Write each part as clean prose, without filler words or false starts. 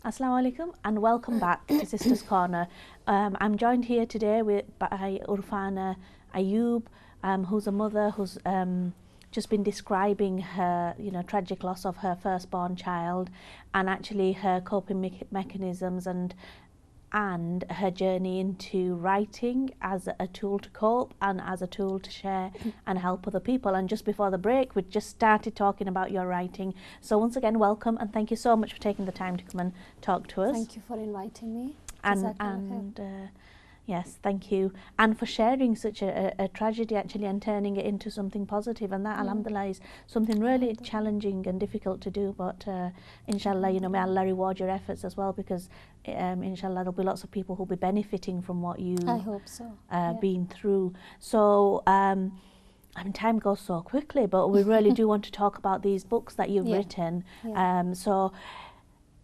Assalamu alaikum and welcome back to Sisters Corner. I'm joined here today by Urfana Ayub, who's a mother who's just been describing her, tragic loss of her firstborn child, and actually her coping mechanisms and her journey into writing as a tool to cope and as a tool to share and help other people. And just before the break, we just started talking about your writing. So once again, welcome and thank you so much for taking the time to come and talk to us. Thank you for inviting me. Yes, thank you. And for sharing such a tragedy actually and turning it into something positive. And that, alhamdulillah, is something really challenging and difficult to do. But inshallah, may Allah reward your efforts as well, because inshallah there'll be lots of people who'll be benefiting from what you I hope so. Been through. So time goes so quickly, but we really do want to talk about these books that you've written. So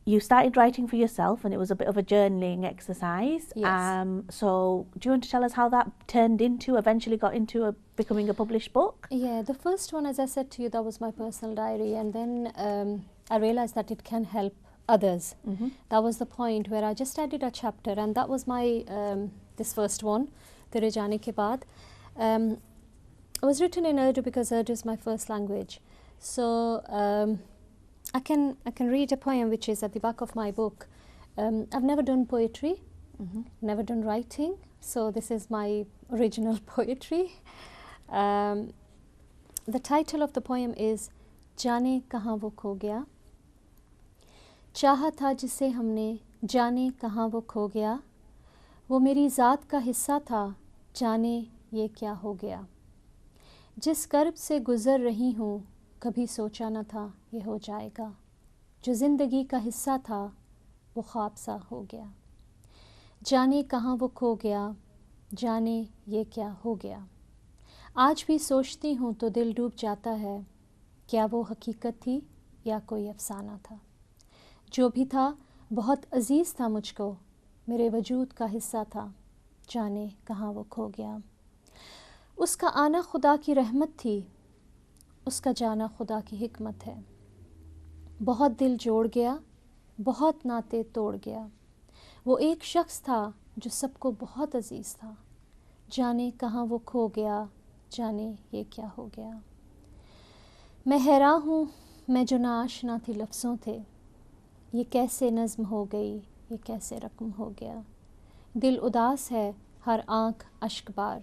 you started writing for yourself, and it was a bit of a journaling exercise. Yes. So do you want to tell us how that eventually got into becoming a published book? Yeah, the first one, as I said to you, that was my personal diary, and then I realized that it can help others. That was the point where I just added a chapter, and that was my this first one, Tere Jaane Ke Baad. It was written in Urdu because Urdu is my first language. So I can read a poem which is at the back of my book. I've never done poetry, never done writing, so this is my original poetry. The title of the poem is Jaane kahan wo kho gaya. चाहा था जिसे हमने जाने कहाँ वो खो गया, वो मेरी ज़ात का हिस्सा था, जाने ये क्या हो गया. जिस कर्ब से गुज़र रही हूँ कभी सोचा न था ये हो जाएगा, जो ज़िंदगी का हिस्सा था वो ख्वाब सा हो गया. जाने कहाँ वो खो गया, जाने ये क्या हो गया. आज भी सोचती हूँ तो दिल डूब जाता है, क्या वो हकीकत थी या कोई अफसाना था. जो भी था बहुत अजीज़ था मुझको, मेरे वजूद का हिस्सा था, जाने कहाँ वो खो गया. उसका आना खुदा की रहमत थी, उसका जाना खुदा की हिकमत है. बहुत दिल जोड़ गया, बहुत नाते तोड़ गया. वो एक शख्स था जो सबको बहुत अजीज़ था, जाने कहाँ वो खो गया, जाने ये क्या हो गया. मैं हैरान हूँ, मैं जो ना आशना थी लफ्ज़ों थे, ये कैसे नज़्म हो गई, ये कैसे रकम हो गया. दिल उदास है, हर आँख अश्कबार,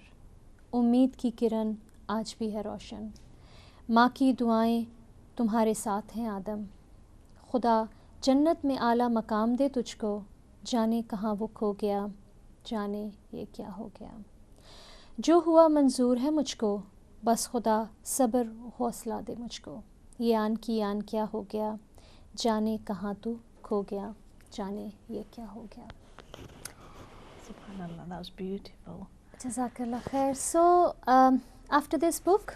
उम्मीद की किरण आज भी है रोशन. माँ की दुआएं तुम्हारे साथ हैं आदम, खुदा जन्नत में आला मकाम दे तुझको, जाने कहाँ वो खो गया, जाने ये क्या हो गया. जो हुआ मंजूर है मुझको, बस खुदा सब्र हौसला दे मुझको. ये आन की आन क्या हो गया, जाने कहाँ तू खो गया, जाने ये क्या हो गया. Subhanallah, that was beautiful. Jazakallah khair. So after this book,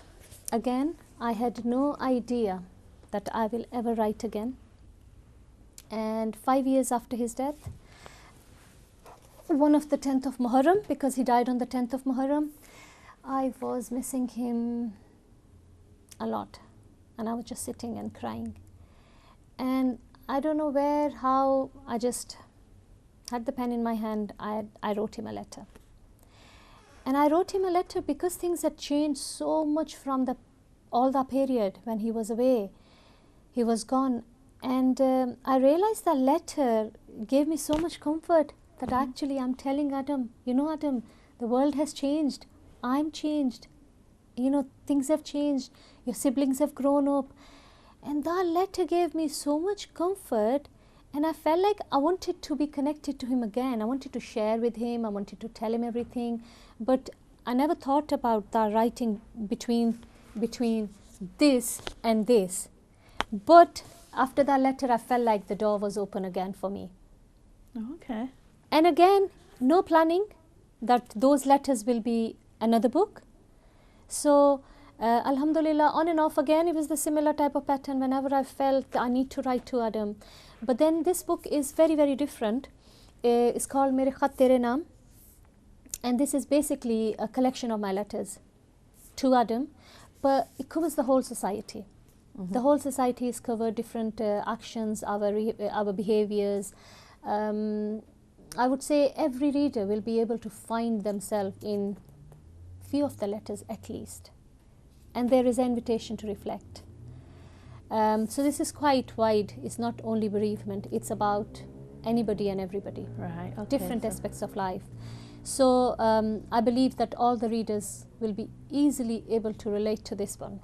again, I had no idea that I will ever write again. And 5 years after his death, one of the 10th of Muharram, because he died on the 10th of Muharram, I was missing him a lot, and I was just sitting and crying. And I don't know where, how, I just had the pen in my hand. I wrote him a letter. And I wrote him a letter because things had changed so much from all that period when he was away. He was gone. And I realized that letter gave me so much comfort that actually I'm telling Adam, Adam, the world has changed. I'm changed. Things have changed. Your siblings have grown up. And that letter gave me so much comfort, and I felt like I wanted to be connected to him again. I wanted to share with him. I wanted to tell him everything. But I never thought about that writing between this and this. But after that letter, I felt like the door was open again for me. Okay. And again, no planning that those letters will be another book. So Alhamdulillah, on and off again, it was the similar type of pattern whenever I felt I need to write to Adam. But then this book is very, very different. It's called Mere Khat Tere Naam. And this is basically a collection of my letters to Adam, but it covers the whole society. The whole society is covered, different actions, our behaviors. I would say every reader will be able to find themselves in few of the letters at least, and there is an invitation to reflect. So this is quite wide. It's not only bereavement, it's about anybody and everybody, right? Okay, different aspects of life. So I believe that all the readers will be easily able to relate to this one.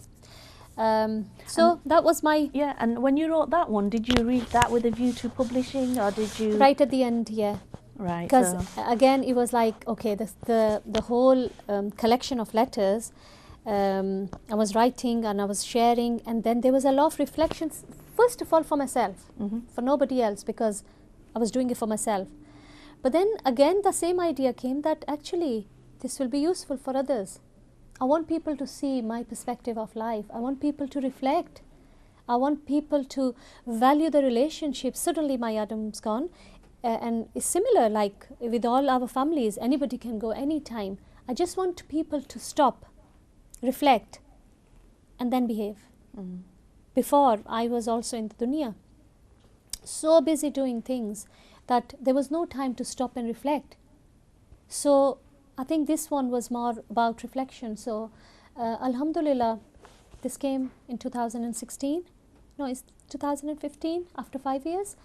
So that was my... Yeah, and when you wrote that one, did you read that with a view to publishing, or did you... Right at the end, yeah. Right. Because again, it was like, okay, the whole collection of letters, I was writing and I was sharing, and then there was a lot of reflections, first of all for myself, for nobody else, because I was doing it for myself. But then again, the same idea came that actually this will be useful for others. I want people to see my perspective of life. I want people to reflect. I want people to value the relationship. Suddenly my Adam's gone. And it's similar, like with all our families, anybody can go anytime. I just want people to stop, reflect, and then behave. Before, I was also in the dunya, so busy doing things that there was no time to stop and reflect. So I think this one was more about reflection. So Alhamdulillah, this came in 2016. No, it's 2015, after 5 years.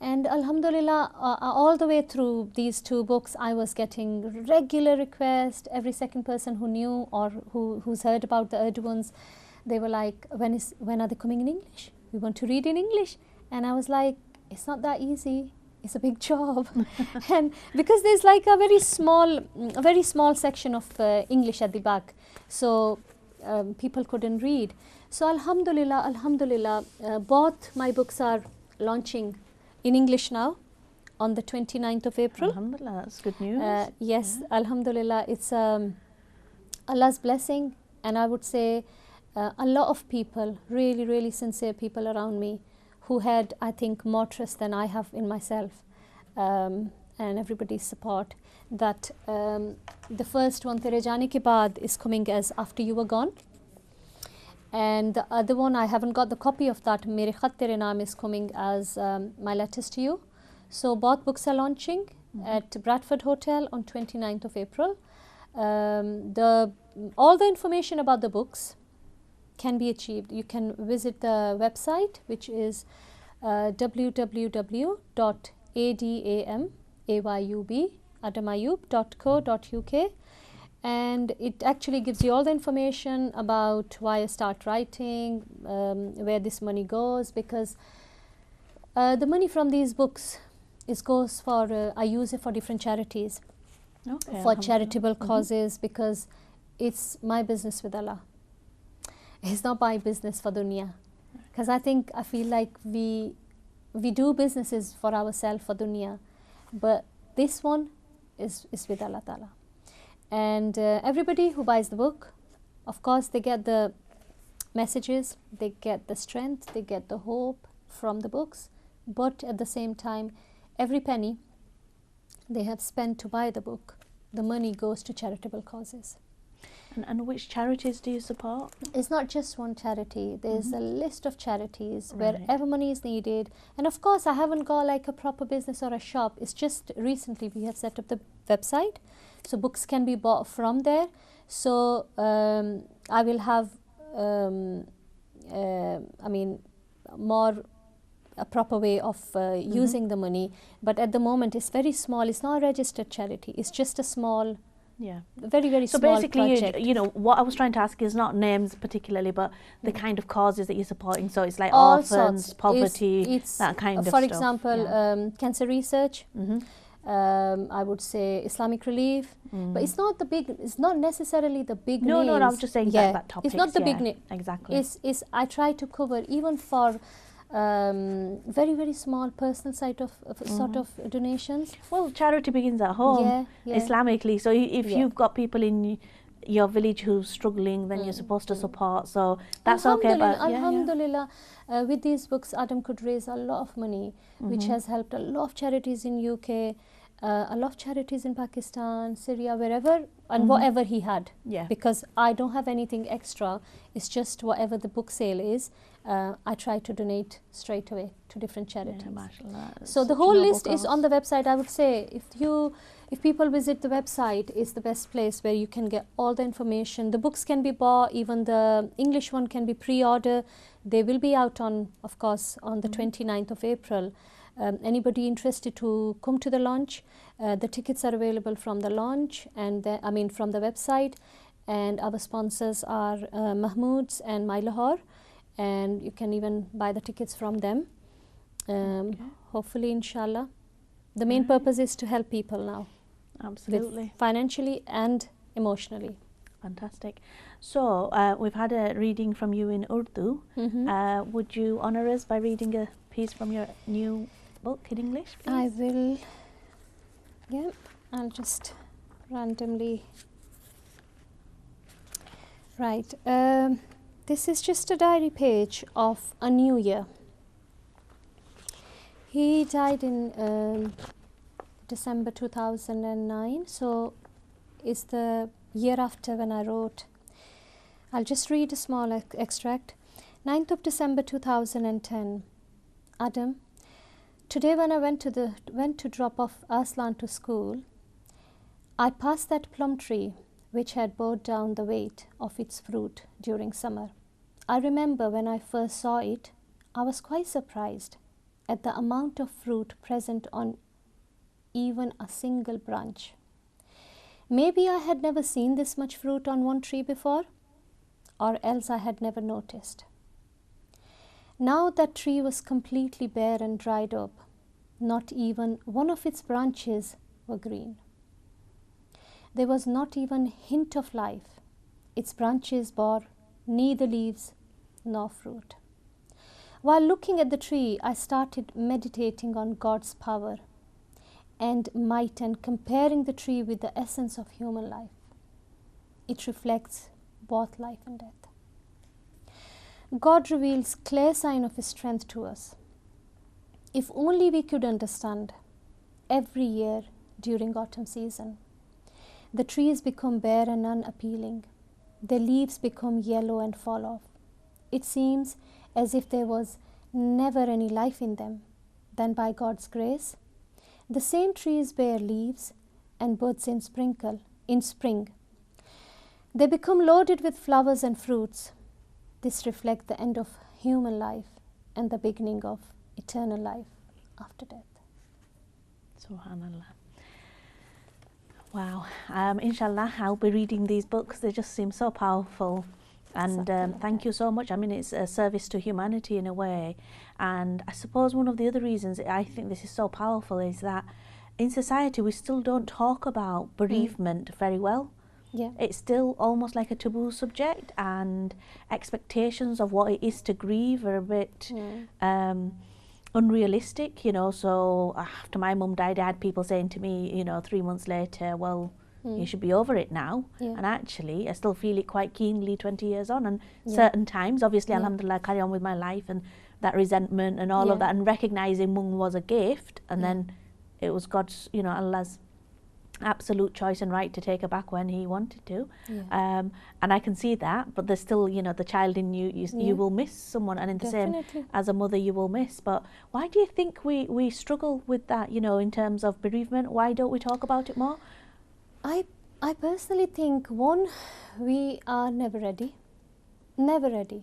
And Alhamdulillah, all the way through these two books, I was getting regular requests. Every second person who knew or who's heard about the Urdu ones, they were like, when are they coming in English? We want to read in English. And I was like, it's not that easy. It's a big job. And because there's like a very small section of English at the back, so people couldn't read. So Alhamdulillah, both my books are launching in English now on the 29th of April. Alhamdulillah, that's good news. Yes, yeah. Alhamdulillah, it's Allah's blessing, and I would say a lot of people, really sincere people around me, who had, I think, more trust than I have in myself, and everybody's support, that the first one, Tere Jaane Ke Baad, is coming as After You Were Gone. And the other one, I haven't got the copy of that, Mere Khat Tere Naam, is coming as My Letters to You. So both books are launching at Bradford Hotel on 29th of April. All the information about the books can be achieved. You can visit the website, which is www.adamayub.co.uk, and it actually gives you all the information about why I start writing, where this money goes, because the money from these books goes for, I use it for different charities, for charitable causes, because it's my business with Allah. It's not my business for dunya, because I feel like we do businesses for ourselves for dunya, but this one is with Allah Ta'ala. And everybody who buys the book, of course, they get the messages, they get the strength, they get the hope from the books, but at the same time, every penny they have spent to buy the book, the money goes to charitable causes. And which charities do you support? It's not just one charity. There's a list of charities wherever money is needed. And of course, I haven't got like a proper business or a shop. It's just recently we have set up the website, so books can be bought from there. So I will have, more a proper way of using the money. But at the moment, it's very small. It's not a registered charity. It's just a small, very small project. So basically, you know, what I was trying to ask is not names particularly, but the kind of causes that you're supporting. So it's like all orphans, sorts. Poverty, that kind of for stuff. For example, cancer research. I would say Islamic relief, but it's not the big. It's not necessarily the big names. No, I was just saying that topic. It's not the big name. Exactly. It's I try to cover even for very small personal sort of donations. Well, charity begins at home, Islamically. So if you've got people in your village who's struggling, then you're supposed to support. So that's okay. But Alhamdulillah, with these books, Adam could raise a lot of money, which has helped a lot of charities in UK, a lot of charities in Pakistan, Syria, wherever and whatever he had. Yeah. Because I don't have anything extra. It's just whatever the book sale is, I try to donate straight away to different charities. Yeah, mashallah. So the whole list is on the website. I would say if people visit the website, is the best place where you can get all the information. The books can be bought, even the English one can be pre-order. They will be out on, of course, on the 29th of April. Anybody interested to come to the launch, the tickets are available from the launch and from the website, and our sponsors are Mahmood's and My Lahore, and you can even buy the tickets from them. Hopefully, inshallah. The main purpose is to help people now. Absolutely. Financially and emotionally. Fantastic. So we've had a reading from you in Urdu. Would you honour us by reading a piece from your new book in English, please? I will. Yeah, I'll just randomly. Right. This is just a diary page of a new year. He died in December 2009, so it's the year after when I wrote. I'll just read a small extract. 9th of December 2010. Adam, today when I went to drop off Aslan to school, I passed that plum tree which had brought down the weight of its fruit during summer. I remember when I first saw it, I was quite surprised at the amount of fruit present on even a single branch. Maybe I had never seen this much fruit on one tree before, or else I had never noticed. Now that tree was completely bare and dried up. Not even one of its branches were green. There was not even a hint of life. Its branches bore neither leaves nor fruit. While looking at the tree, I started meditating on God's power and might and comparing the tree with the essence of human life. It reflects both life and death. God reveals clear sign of His strength to us. If only we could understand, every year during autumn season, the trees become bare and unappealing. Their leaves become yellow and fall off. It seems as if there was never any life in them. Then by God's grace, the same trees bear leaves and buds in spring. They become loaded with flowers and fruits. This reflects the end of human life and the beginning of eternal life after death. Subhanallah. Wow. Inshallah, I'll be reading these books. They just seem so powerful. And thank you so much. I mean, it's a service to humanity in a way. And I suppose one of the other reasons I think this is so powerful is that in society we still don't talk about bereavement very well. Yeah. It's still almost like a taboo subject, and expectations of what it is to grieve are a bit unrealistic, you know. So after my mum died, I had people saying to me, you know, 3 months later, well, you should be over it now. Yeah. And actually, I still feel it quite keenly 20 years on. And certain times, obviously, alhamdulillah, I carry on with my life, and that resentment and all of that, and recognising mum was a gift, and then it was God's, you know, Allah's absolute choice and right to take her back when He wanted to. And I can see that, but there's still, you know, the child in you, you will miss someone, and in the same, as a mother, you will miss. But why do you think we struggle with that, you know, in terms of bereavement? Why don't we talk about it more? I personally think, one, we are never ready. Never ready.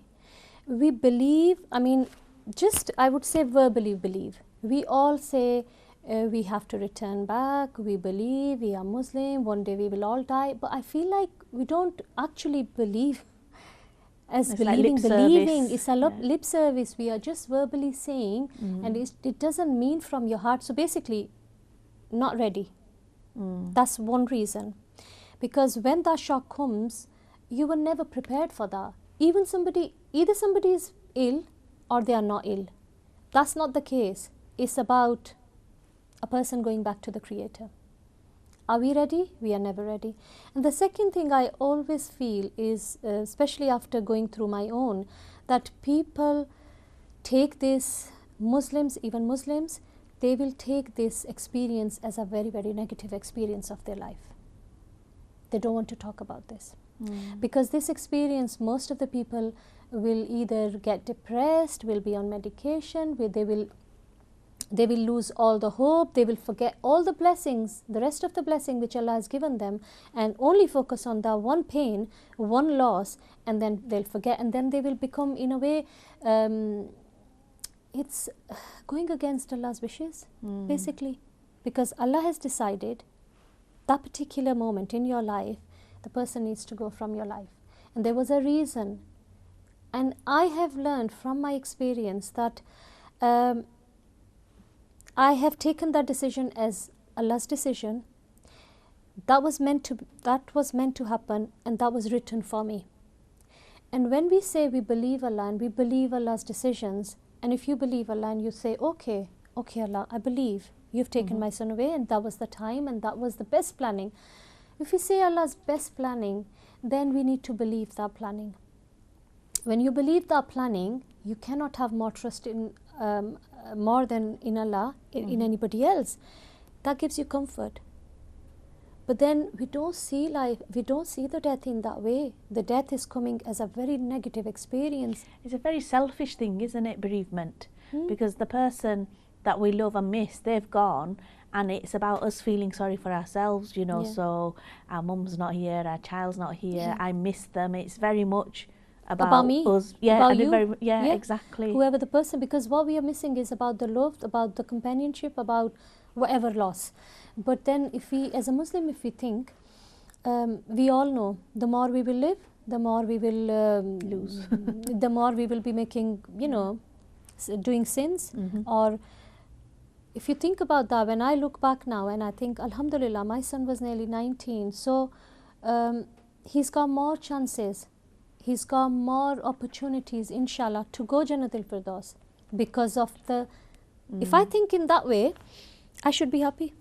We believe, I mean, just I would say verbally believe. We all say we have to return back, we believe, we are Muslim, one day we will all die. But I feel like we don't actually believe as it's believing. Like believing is a lip service. We are just verbally saying, and it doesn't mean from your heart. So basically, not ready. That's one reason. Because when that shock comes, you were never prepared for that. Either somebody is ill or they are not ill. That's not the case. It's about a person going back to the Creator. Are we ready? We are never ready. And the second thing I always feel is, especially after going through my own, that people take this, Muslims, even Muslims, they will take this experience as a very, very negative experience of their life. They don't want to talk about this. Because this experience, most of the people will either get depressed, will be on medication, they will lose all the hope, they will forget all the blessings, the rest of the blessing which Allah has given them, and only focus on the one pain, one loss, and then they'll forget, and then they will become, in a way, it's going against Allah's wishes, basically, because Allah has decided that particular moment in your life, the person needs to go from your life, and there was a reason. And I have learned from my experience that I have taken that decision as Allah's decision. That was meant to happen, and that was written for me. And when we say we believe Allah and we believe Allah's decisions, and if you believe Allah and you say, okay Allah, I believe you've taken my son away, and that was the time, and that was the best planning. If you say Allah's best planning, then we need to believe that planning. When you believe that planning, you cannot have more trust in more than in Allah, in anybody else. That gives you comfort. But then we don't see life, we don't see the death in that way. The death is coming as a very negative experience. It's a very selfish thing, isn't it, bereavement? Because the person that we love and miss, they've gone, and it's about us feeling sorry for ourselves, you know. So our mum's not here, our child's not here, I miss them. It's very much about me, us, about you, exactly. Whoever the person, because what we are missing is about the love, about the companionship, about whatever loss. But then, if we, as a Muslim, if we think, we all know, the more we will live, the more we will lose. The more we will be making, you know, doing sins. Or if you think about that, when I look back now and I think, Alhamdulillah, my son was nearly 19, so he's got more chances. He's got more opportunities, inshallah, to go Jannatul Firdaus because of the... If I think in that way, I should be happy.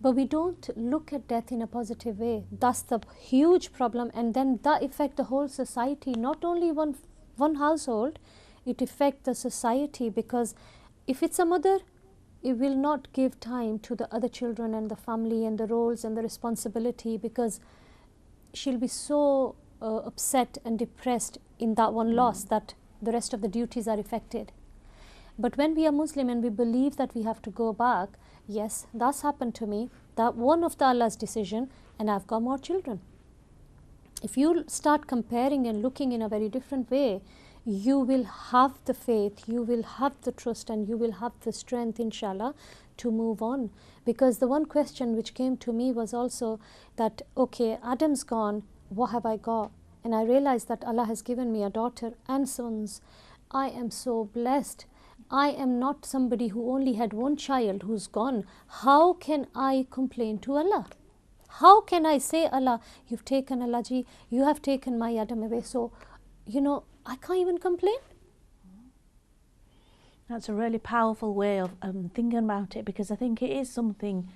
But we don't look at death in a positive way. That's the huge problem. And then that affects the whole society, not only one household, it affects the society, because if it's a mother, it will not give time to the other children and the family and the roles and the responsibility, because she'll be so upset and depressed in that one loss that the rest of the duties are affected. But when we are Muslim and we believe that we have to go back, yes, that's happened to me, that one of the Allah's decision, and I've got more children. If you start comparing and looking in a very different way, you will have the faith, you will have the trust, and you will have the strength, inshallah, to move on. Because the one question which came to me was also that, okay, Adam's gone, what have I got? And I realized that Allah has given me a daughter and sons. I am so blessed. I am not somebody who only had one child who's gone. How can I complain to Allah? How can I say, Allah, you've taken Allah ji, you have taken my Adam away, so, you know, I can't even complain. That's a really powerful way of thinking about it, because I think it is something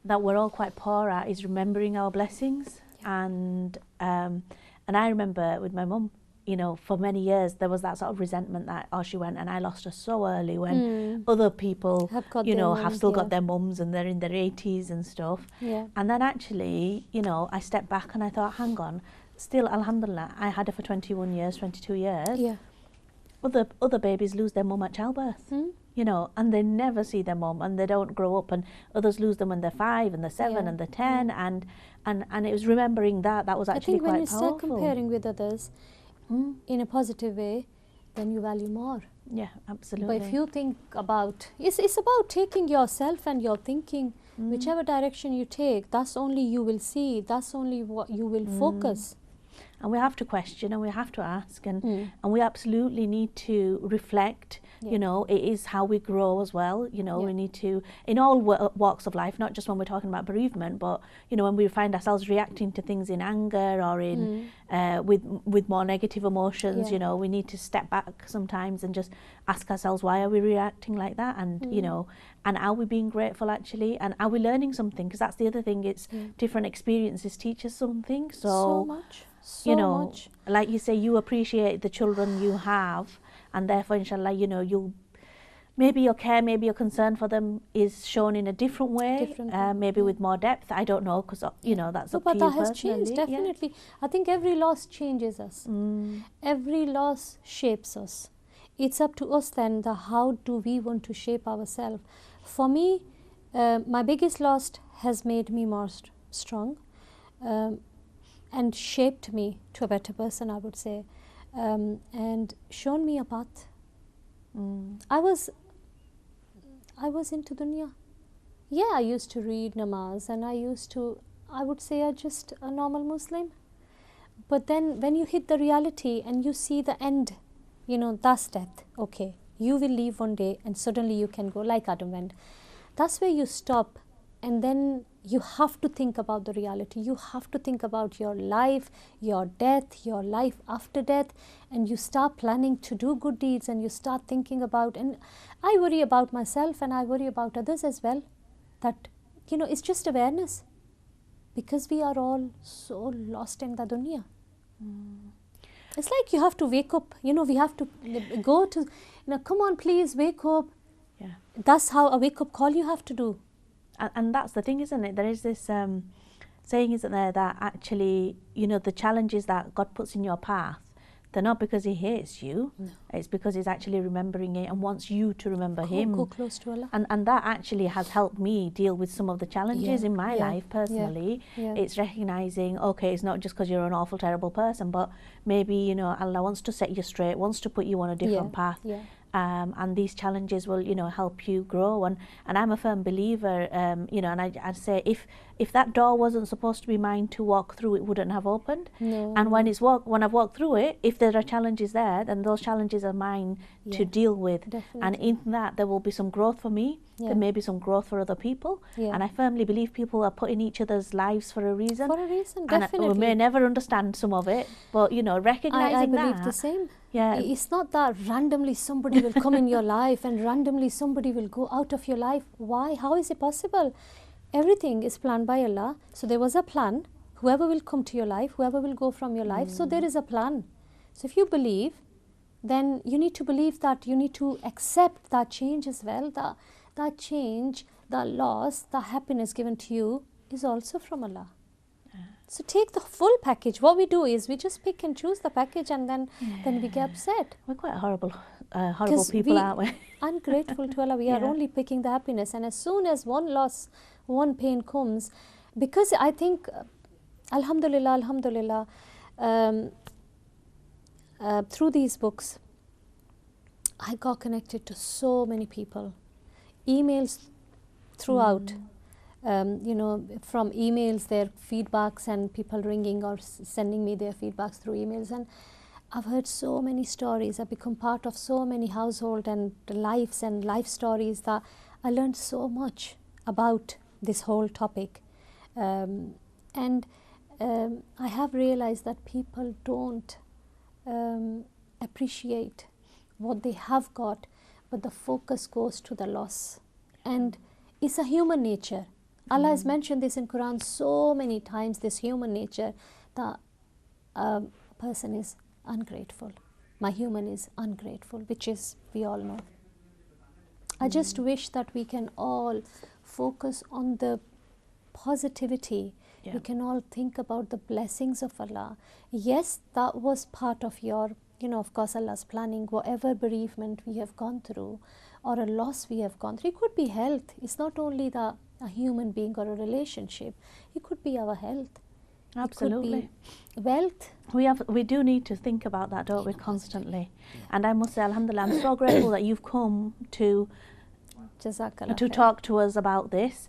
that we're all quite poor at, is remembering our blessings. And I remember with my mum, you know, for many years there was that sort of resentment that, oh, she went and I lost her so early, when other people, you know, have still got their mums and they're in their 80s and stuff. And then actually, you know, I stepped back and I thought, hang on, still, alhamdulillah, I had her for 21 years, 22 years. Other babies lose their mum at childbirth, you know, and they never see their mum, and they don't grow up, and others lose them when they're 5 and they're 7 and they're 10, and it was remembering that was actually quite powerful. I think when you start comparing with others in a positive way, then you value more. Yeah, absolutely. But if you think about, it's about taking yourself and your thinking, whichever direction you take, that's only you will see, that's only what you will focus. And we have to question and we have to ask, and we absolutely need to reflect. You know, it is how we grow as well. You know, we need to, in all walks of life, not just when we're talking about bereavement, but, you know, when we find ourselves reacting to things in anger or in with more negative emotions, you know, we need to step back sometimes and just ask ourselves, why are we reacting like that? And, you know, and are we being grateful actually? And are we learning something? Because that's the other thing, it's different experiences teach us something. So much. So you know, much. Like you say, you appreciate the children you have, and therefore, inshallah, you know, you'll maybe your care, maybe your concern for them is shown in a different way, maybe with more depth. I don't know, because that's up to you But that has personally. changed, definitely. I think every loss changes us. Every loss shapes us. It's up to us then, how do we want to shape ourselves. For me, my biggest loss has made me more strong and shaped me to a better person, I would say, and shown me a path. I was into dunya. Yeah, I used to read namaz, and I would say I'm just a normal Muslim. But then when you hit the reality and you see the end, that's death. Okay, you will leave one day and suddenly you can go like Adam went. That's where you stop, and then you have to think about the reality. You have to think about your life, your death, your life after death, and you start planning to do good deeds, and you start thinking about, and I worry about myself and I worry about others as well, that it's just awareness, because we are all so lost in the dunya. It's like you have to wake up, we have to go to, come on, please wake up. Yeah. That's how a wake up call you have to do. And that's the thing, isn't it? There is this saying, isn't there, that actually, the challenges that God puts in your path, they're not because He hates you. No. It's because He's actually remembering it and wants you to remember Him. Go close to Allah. And that actually has helped me deal with some of the challenges in my life personally. It's recognizing, okay, it's not just because you're an awful, terrible person, but maybe, Allah wants to set you straight, wants to put you on a different path. And these challenges will, help you grow. And I'm a firm believer, and I'd say if that door wasn't supposed to be mine to walk through, it wouldn't have opened. No. And when I've walked through it, if there are challenges there, then those challenges are mine to deal with. Definitely. And in that, there will be some growth for me. There may be some growth for other people. And I firmly believe people are put in each other's lives for a reason. For a reason, definitely. And we may never understand some of it, but, recognizing that. I believe the same. Yeah. It's not that randomly somebody will come in your life and randomly somebody will go out of your life. Why? How is it possible? Everything is planned by Allah. So there was a plan. Whoever will come to your life, whoever will go from your life. So there is a plan. So if you believe, then you need to believe that you need to accept that change as well. That change, the loss, the happiness given to you is also from Allah. So take the full package. What we do is we just pick and choose the package, and then we get upset. We're quite horrible people, aren't we? Ungrateful to Allah. We are only picking the happiness. And as soon as one loss, one pain comes, because I think, Alhamdulillah, through these books, I got connected to so many people. Emails throughout. From emails, their feedbacks, and people ringing or sending me their feedbacks through emails. And I've heard so many stories. I've become part of so many household and lives and life stories that I learned so much about this whole topic. I have realized that people don't appreciate what they have got, but the focus goes to the loss. And it's a human nature. Allah has mentioned this in Quran so many times, this human nature, that a person is ungrateful. My human is ungrateful, which is, we all know. I just wish that we can all focus on the positivity. We can all think about the blessings of Allah. Yes, that was part of your, of course, Allah's planning. Whatever bereavement we have gone through, or a loss we have gone through, it could be health. It's not only a human being or a relationship. It could be our health. Absolutely. It could be wealth. We do need to think about that, don't we, constantly? And I must say, alhamdulillah, I'm so grateful that you've come to talk to us about this.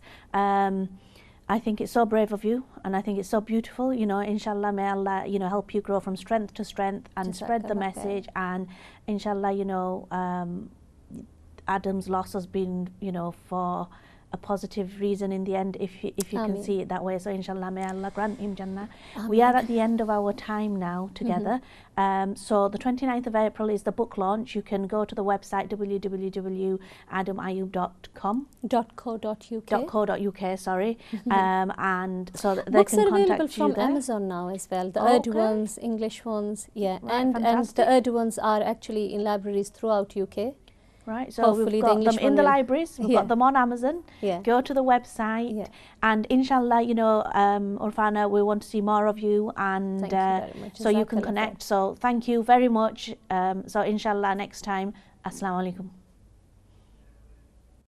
I think it's so brave of you, and I think it's so beautiful. Inshallah, may Allah, help you grow from strength to strength and spread the message. And inshallah, Adam's loss has been, for a positive reason in the end, if you can see it that way. So inshallah, may Allah grant him Jannah. We are at the end of our time now together. So the 29th of April is the book launch. You can go to the website www.adamayub.com.co.uk, sorry. And so that they books can are contact available you from there. Amazon now as well. The Urdu ones, English ones, Right, and the Urdu ones are actually in libraries throughout UK. Right, so Hopefully we've the got English them in one the will- libraries, we've Yeah. got them on Amazon. Yeah. Go to the website, Yeah. and inshallah, you know, Urfana, we want to see more of you, and Thank you very much. so you can Jazakallah khair. connect. So thank you very much. So inshallah, next time, Assalamu alaikum.